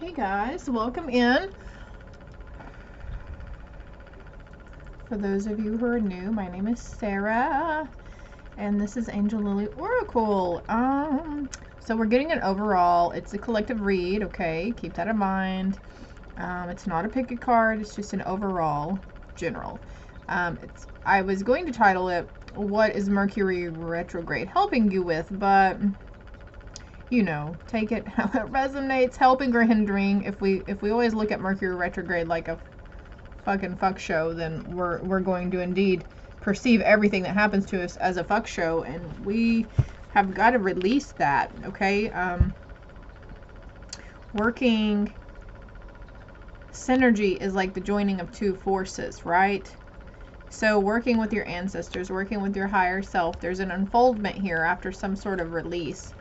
Hey guys, welcome in. For those of you who are new, my name is Sarah, and this is Angel Lily Oracle. So we're getting an overall. It's a collective read, okay? Keep that in mind. It's not a pick a card. It's just an overall general. I was going to title it "What is Mercury Retrograde Helping You With?" But you know, take it how it resonates, helping or hindering. If we always look at Mercury retrograde like a fucking fuck show, then we're going to indeed perceive everything that happens to us as a fuck show, and we have got to release that, okay? Working synergy is like the joining of two forces, right? So working with your ancestors, working with your higher self, there's an unfoldment here after some sort of release.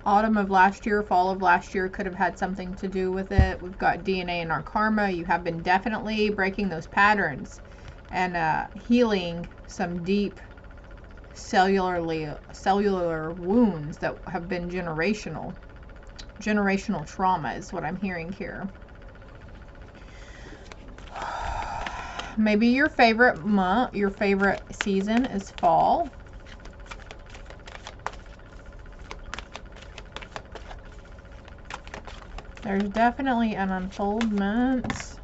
Autumn of last year, fall of last year could have had something to do with it. We've got DNA in our karma. You have been definitely breaking those patterns and healing some deep cellular wounds that have been generational. Generational trauma is what I'm hearing here. Maybe your favorite month, your favorite season is fall. There's definitely an unfoldment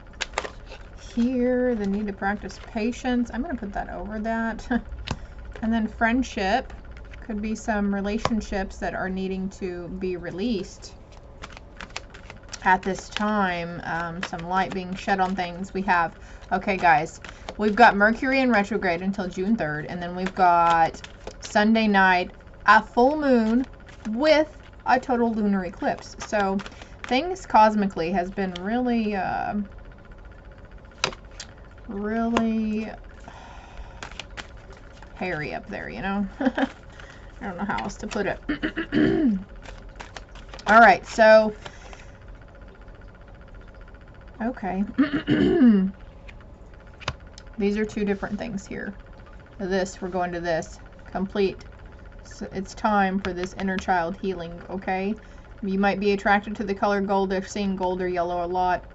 here. The need to practice patience. I'm going to put that over that. And then friendship. Could be some relationships that are needing to be released at this time. Some light being shed on things. We have, okay guys, we've got Mercury in retrograde until June 3rd. And then we've got Sunday night a full moon with a total lunar eclipse. So things cosmically has been really, really hairy up there, you know? I don't know how else to put it. All right, so, okay. These are two different things here. This, we're going to this. Complete. So it's time for this inner child healing, okay? You might be attracted to the color gold if seeing gold or yellow a lot.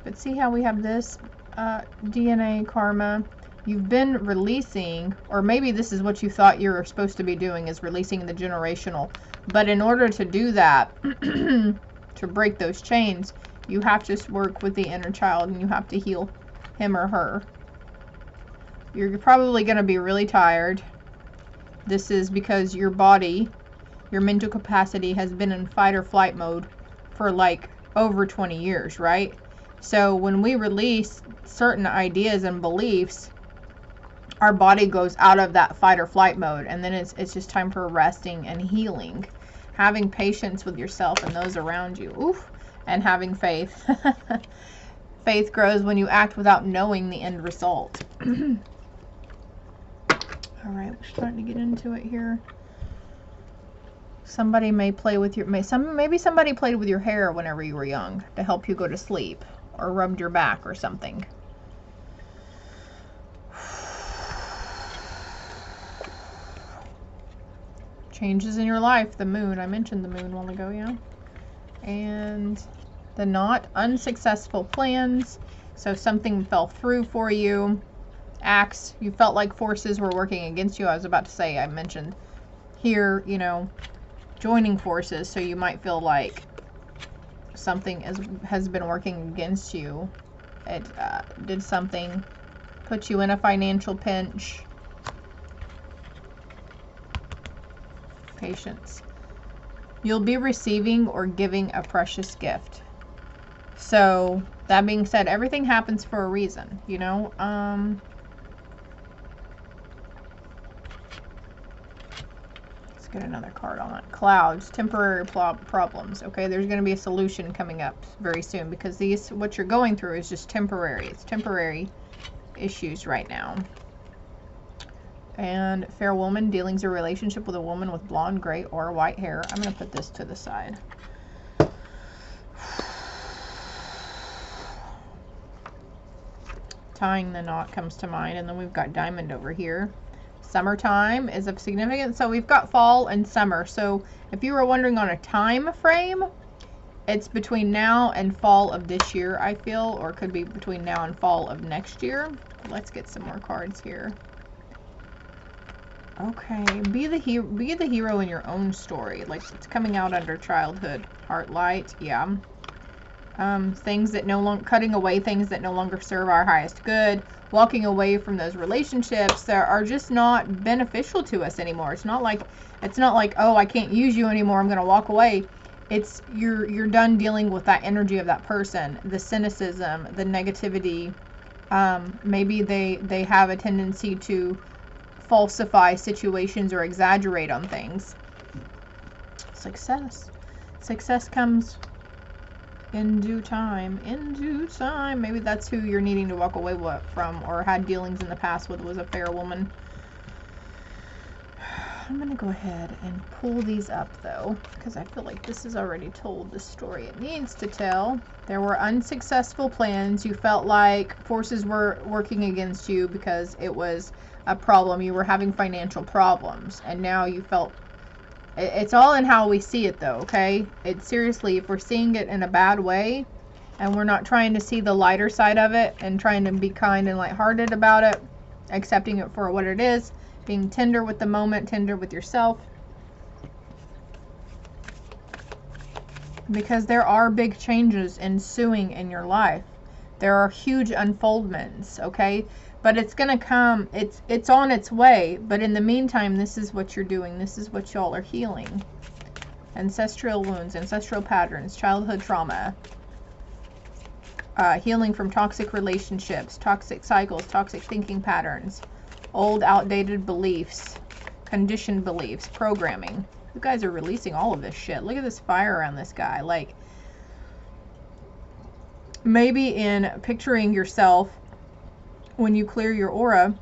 But see how we have this DNA karma. You've been releasing, or maybe this is what you thought you were supposed to be doing, is releasing the generational. But in order to do that, to break those chains, you have to work with the inner child and you have to heal him or her. You're probably going to be really tired. This is because your body, your mental capacity has been in fight or flight mode for like over 20 years, right? So when we release certain ideas and beliefs, our body goes out of that fight or flight mode, and then it's just time for resting and healing. Having patience with yourself and those around you. Oof. And having faith. Faith grows when you act without knowing the end result. All right, we're starting to get into it here. Somebody may play with your, maybe somebody played with your hair whenever you were young to help you go to sleep, or rubbed your back or something. Changes in your life, the moon. I mentioned the moon a while ago, yeah. And the not unsuccessful plans. So something fell through for you. Acts, you felt like forces were working against you. I was about to say, I mentioned here, you know, joining forces, so you might feel like something has been working against you. It did something, put you in a financial pinch. Patience. You'll be receiving or giving a precious gift. So that being said, everything happens for a reason, you know. Get another card on that. Clouds, temporary problems. Okay, there's going to be a solution coming up very soon, because these, what you're going through is just temporary. It's temporary issues right now. And fair woman, dealings or relationship with a woman with blonde, gray, or white hair. I'm going to put this to the side. Tying the knot comes to mind, and then we've got diamond over here. summertime is of significance. So we've got fall and summer. So if you were wondering on a time frame, it's between now and fall of this year, I feel, or it could be between now and fall of next year. Let's get some more cards here. Okay, be the hero in your own story. Like, it's coming out under childhood. Heart light, yeah. Things that cutting away things that no longer serve our highest good. Walking away from those relationships that are just not beneficial to us anymore. It's not like, oh, I can't use you anymore, I'm gonna walk away. It's you're done dealing with that energy of that person, the cynicism, the negativity. Maybe they have a tendency to falsify situations or exaggerate on things. Success comes in due time. Maybe that's who you're needing to walk away from, or had dealings in the past with, was a fair woman. I'm gonna go ahead and pull these up though, because I feel like this has already told the story it needs to tell. There were unsuccessful plans. You felt like forces were working against you because it was a problem. You were having financial problems, and now you felt, it's all in how we see it though, okay? It's seriously, if we're seeing it in a bad way and we're not trying to see the lighter side of it and trying to be kind and lighthearted about it, accepting it for what it is, being tender with the moment, tender with yourself. Because there are big changes ensuing in your life. There are huge unfoldments, okay? But it's gonna come, it's on its way. But in the meantime, this is what you're doing. This is what y'all are healing. Ancestral wounds, ancestral patterns, childhood trauma. Healing from toxic relationships, toxic cycles, toxic thinking patterns. Old outdated beliefs, conditioned beliefs, programming. You guys are releasing all of this shit. Look at this fire around this guy. Like, maybe in picturing yourself when you clear your aura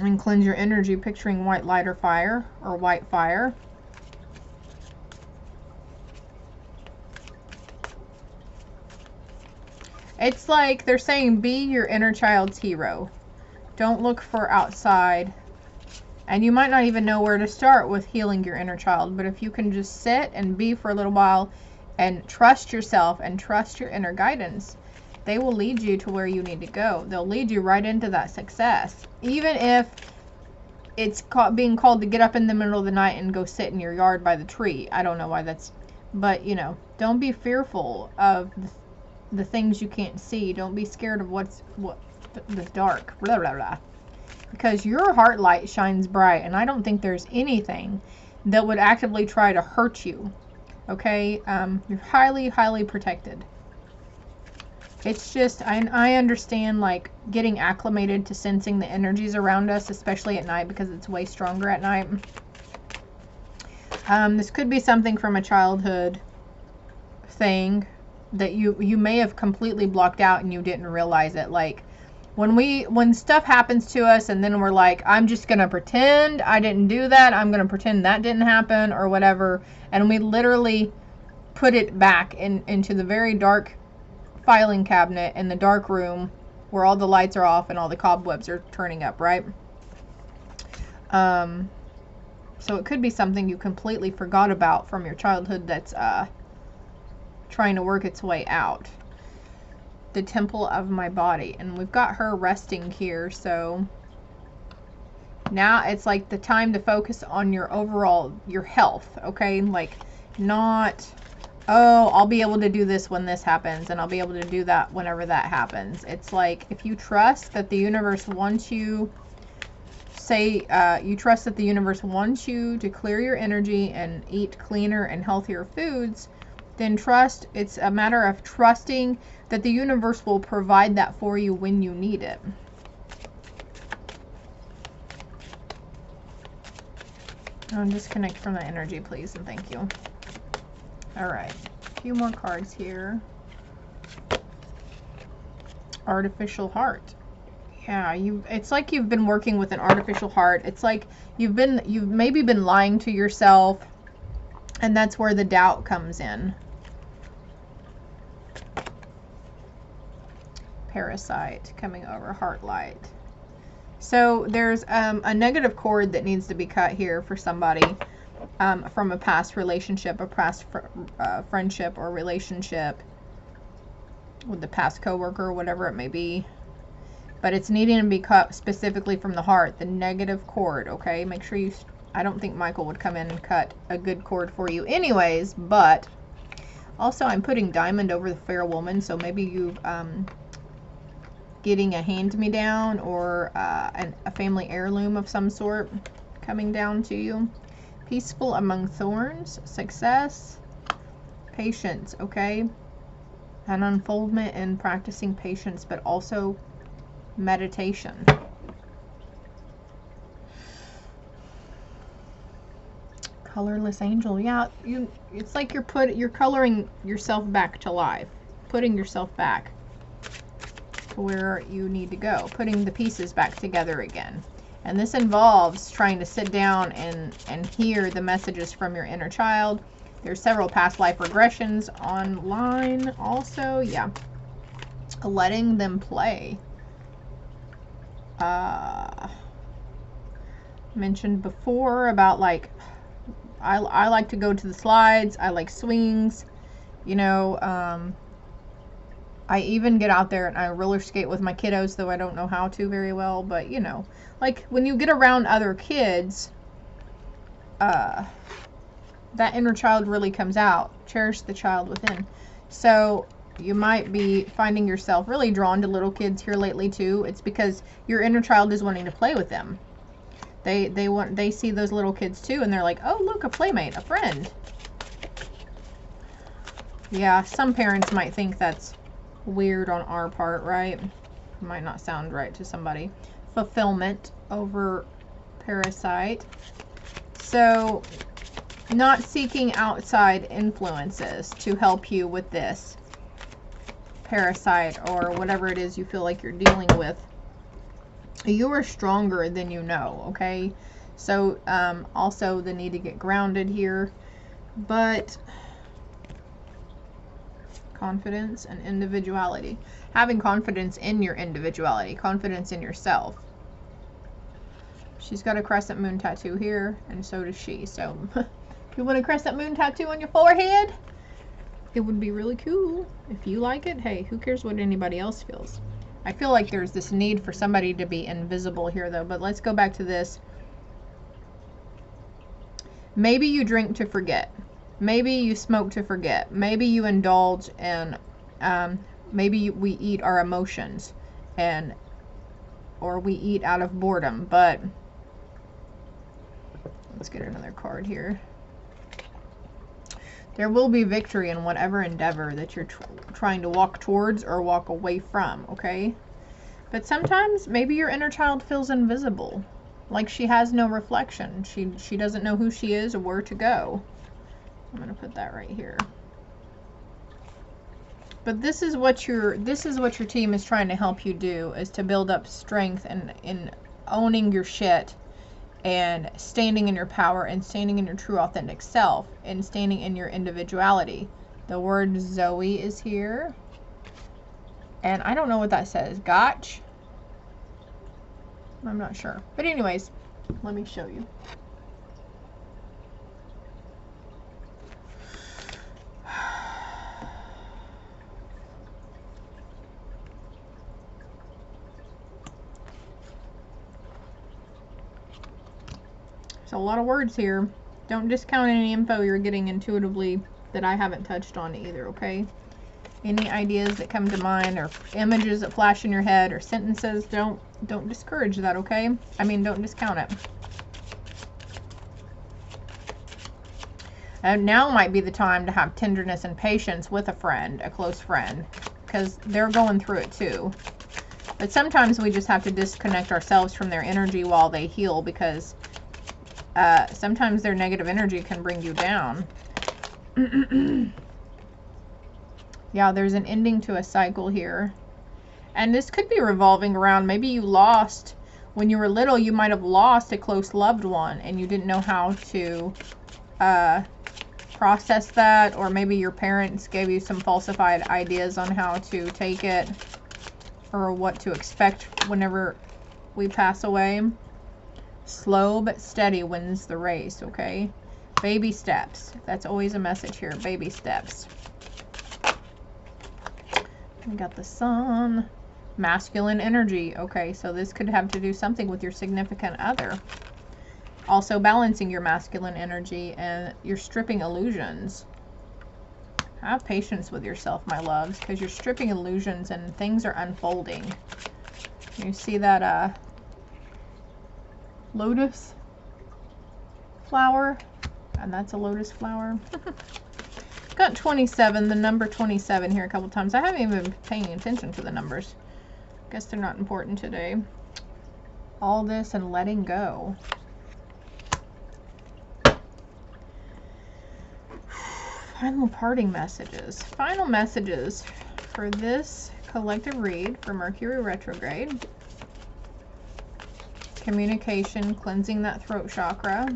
and cleanse your energy, picturing white light or fire, or white fire. It's like they're saying, be your inner child's hero. Don't look for outside. And you might not even know where to start with healing your inner child, but if you can just sit and be for a little while and trust yourself and trust your inner guidance, they will lead you to where you need to go. They'll lead you right into that success. Even if it's being called to get up in the middle of the night and go sit in your yard by the tree. I don't know why that's, but you know, don't be fearful of the things you can't see. Don't be scared of the dark, blah, blah, blah. Because your heart light shines bright, and I don't think there's anything that would actively try to hurt you. Okay? You're highly, highly protected. It's just, I understand, like, getting acclimated to sensing the energies around us, especially at night, because it's way stronger at night. This could be something from a childhood thing that you may have completely blocked out and you didn't realize it. Like, when stuff happens to us and then we're like, I'm just gonna pretend I didn't do that, I'm gonna pretend that didn't happen or whatever, and we literally put it back into the very dark filing cabinet in the dark room where all the lights are off and all the cobwebs are turning up, right? So it could be something you completely forgot about from your childhood that's trying to work its way out. The temple of my body, and we've got her resting here, so now it's like the time to focus on your health, okay? Like, not, oh, I'll be able to do this when this happens, and I'll be able to do that whenever that happens. It's like, if you trust that the universe wants you, you trust that the universe wants you to clear your energy and eat cleaner and healthier foods, then trust. It's a matter of trusting that the universe will provide that for you when you need it. Disconnect from the energy, please, and thank you. All right, a few more cards here. Artificial heart. Yeah, it's like you've been working with an artificial heart. It's like you've maybe been lying to yourself, and that's where the doubt comes in. Parasite coming over, heart light. So there's a negative cord that needs to be cut here for somebody from a past relationship, a past friendship or relationship with the past coworker or whatever it may be. But it's needing to be cut specifically from the heart, the negative cord, okay? Make sure you... I don't think Michael would come in and cut a good cord for you anyways, but also I'm putting diamond over the fair woman, so maybe you've getting a hand-me-down or a family heirloom of some sort coming down to you. Peaceful among thorns, success, patience, okay? An unfoldment in practicing patience, but also meditation. Colorless angel. Yeah, it's like you're coloring yourself back to life, putting yourself back to where you need to go, putting the pieces back together again. And this involves trying to sit down and hear the messages from your inner child. There's several past life regressions online also. Yeah, letting them play. Mentioned before about like I like to go to the slides. I like swings, you know. I even get out there and I roller skate with my kiddos, though I don't know how to very well, but you know, like when you get around other kids, that inner child really comes out. Cherish the child within. So you might be finding yourself really drawn to little kids here lately too. It's because your inner child is wanting to play with them. They see those little kids too, and they're like, oh look, a playmate, a friend. Yeah, some parents might think that's weird on our part, right? Might not sound right to somebody. Fulfillment over parasite. So not seeking outside influences to help you with this parasite or whatever it is you feel like you're dealing with. You are stronger than you know, okay? So also the need to get grounded here, but confidence and individuality. Having confidence in your individuality, confidence in yourself. She's got a crescent moon tattoo here, and so does she. So if you want a crescent moon tattoo on your forehead, it would be really cool. If you like it, hey, who cares what anybody else feels? I feel like there's this need for somebody to be invisible here though, but let's go back to this. Maybe you drink to forget. Maybe you smoke to forget. Maybe you indulge in, maybe we eat our emotions, or we eat out of boredom. But let's get another card here. There will be victory in whatever endeavor that you're trying to walk towards or walk away from, okay? But sometimes maybe your inner child feels invisible, like she has no reflection. She doesn't know who she is or where to go. I'm going to put that right here. But this is what your team is trying to help you do, is to build up strength and in owning your shit and standing in your power and standing in your true authentic self and standing in your individuality. The word Zoe is here. And I don't know what that says. Gotch? I'm not sure. But anyways, let me show you. There's a lot of words here. Don't discount any info you're getting intuitively that I haven't touched on either, okay? Any ideas that come to mind or images that flash in your head or sentences, don't discourage that, okay? I mean, don't discount it. And now might be the time to have tenderness and patience with a friend, a close friend, because they're going through it too. But sometimes we just have to disconnect ourselves from their energy while they heal, because sometimes their negative energy can bring you down. Yeah, there's an ending to a cycle here. And this could be revolving around, maybe you lost, when you were little, you might have lost a close loved one and you didn't know how to process that, or maybe your parents gave you some falsified ideas on how to take it or what to expect whenever we pass away. Slow but steady wins the race, okay? Baby steps. That's always a message here. Baby steps. We got the sun. Masculine energy. Okay, so this could have to do something with your significant other. Also balancing your masculine energy, and you're stripping illusions. Have patience with yourself, my loves, because you're stripping illusions and things are unfolding. You see that lotus flower? And that's a lotus flower. Got 27, the number 27 here a couple times. I haven't even been paying attention to the numbers. Guess they're not important today. All this and letting go. Final parting messages. Final messages for this collective read for Mercury retrograde. Communication, cleansing that throat chakra.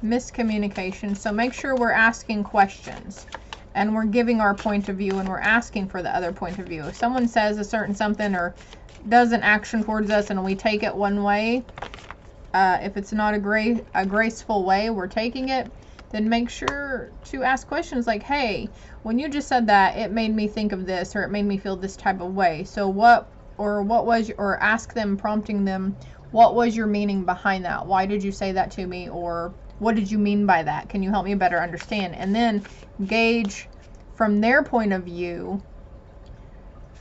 Miscommunication. So make sure we're asking questions and we're giving our point of view and we're asking for the other point of view. If someone says a certain something or does an action towards us and we take it one way, if it's not a graceful way we're taking it, then make sure to ask questions like, hey, when you just said that, it made me think of this, or it made me feel this type of way. So what was, or ask them, prompting them, what was your meaning behind that? Why did you say that to me? Or what did you mean by that? Can you help me better understand? And then gauge from their point of view,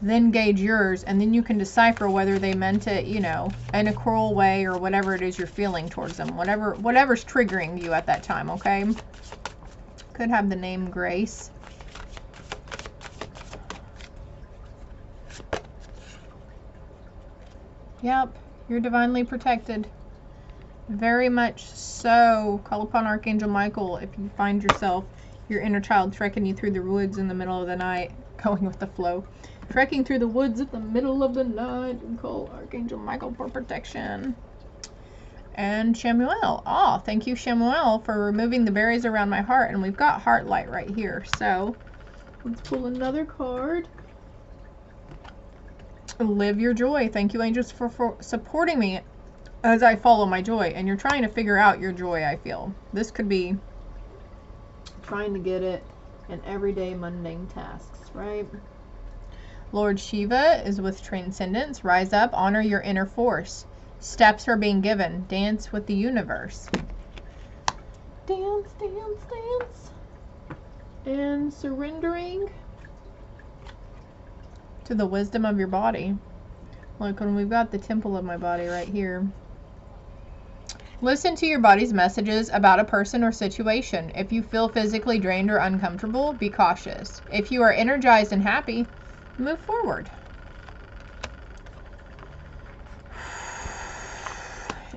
then gauge yours, and then you can decipher whether they meant it, you know, in a cruel way or whatever it is you're feeling towards them. Whatever's triggering you at that time, okay? Could have the name Grace. Yep, you're divinely protected. Very much so. Call upon Archangel Michael if you find yourself, your inner child trekking you through the woods in the middle of the night, going with the flow. Trekking through the woods at the middle of the night, and call Archangel Michael for protection. And Shamuel. Oh, thank you, Shamuel, for removing the berries around my heart. And we've got heart light right here. So let's pull another card. Live your joy. Thank you, angels, for supporting me as I follow my joy. And you're trying to figure out your joy, I feel. This could be trying to get it in everyday mundane tasks, right? Lord Shiva is with transcendence. Rise up, honor your inner force. Steps are being given. Dance with the universe. Dance, dance, dance. And surrendering to the wisdom of your body. Look, when we've got the temple of my body right here. Listen to your body's messages about a person or situation. If you feel physically drained or uncomfortable, be cautious. If you are energized and happy, move forward.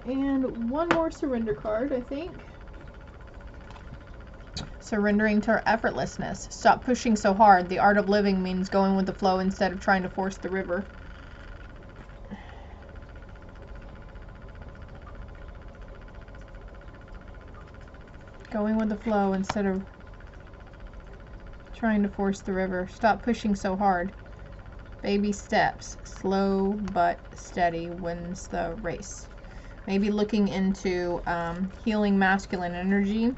And one more surrender card, I think. Surrendering to effortlessness. Stop pushing so hard. The art of living means going with the flow instead of trying to force the river. Going with the flow instead of trying to force the river. Stop pushing so hard. Baby steps. Slow but steady wins the race. Maybe looking into healing masculine energy.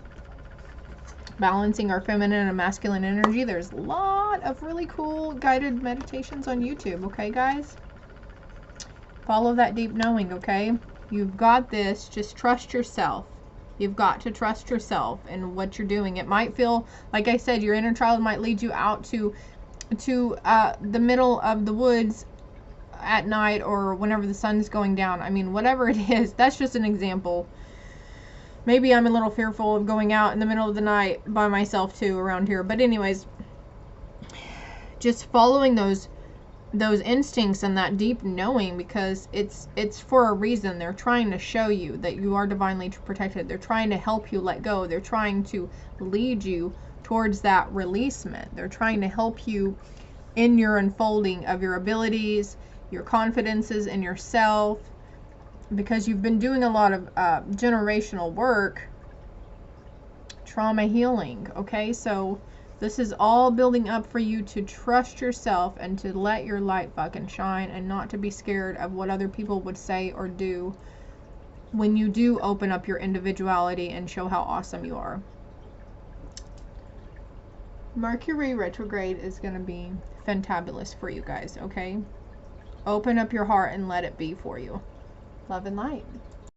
Balancing our feminine and masculine energy. There's a lot of really cool guided meditations on YouTube, okay, guys? Follow that deep knowing, okay? You've got this. Just trust yourself. You've got to trust yourself in what you're doing. It might feel, like I said, your inner child might lead you out to the middle of the woods at night or whenever the sun's going down. I mean, whatever it is, that's just an example. Maybe I'm a little fearful of going out in the middle of the night by myself too around here. But anyways, just following those instincts and that deep knowing, because it's for a reason. They're trying to show you that you are divinely protected. They're trying to help you let go. They're trying to lead you towards that releasement. They're trying to help you in your unfolding of your abilities, your confidences in yourself, because you've been doing a lot of generational work, trauma healing, okay? So This is all building up for you to trust yourself and to let your light fucking shine and not to be scared of what other people would say or do when you do open up your individuality and show how awesome you are. Mercury retrograde is going to be fantabulous for you guys, okay? Open up your heart and let it be for you. Love and light.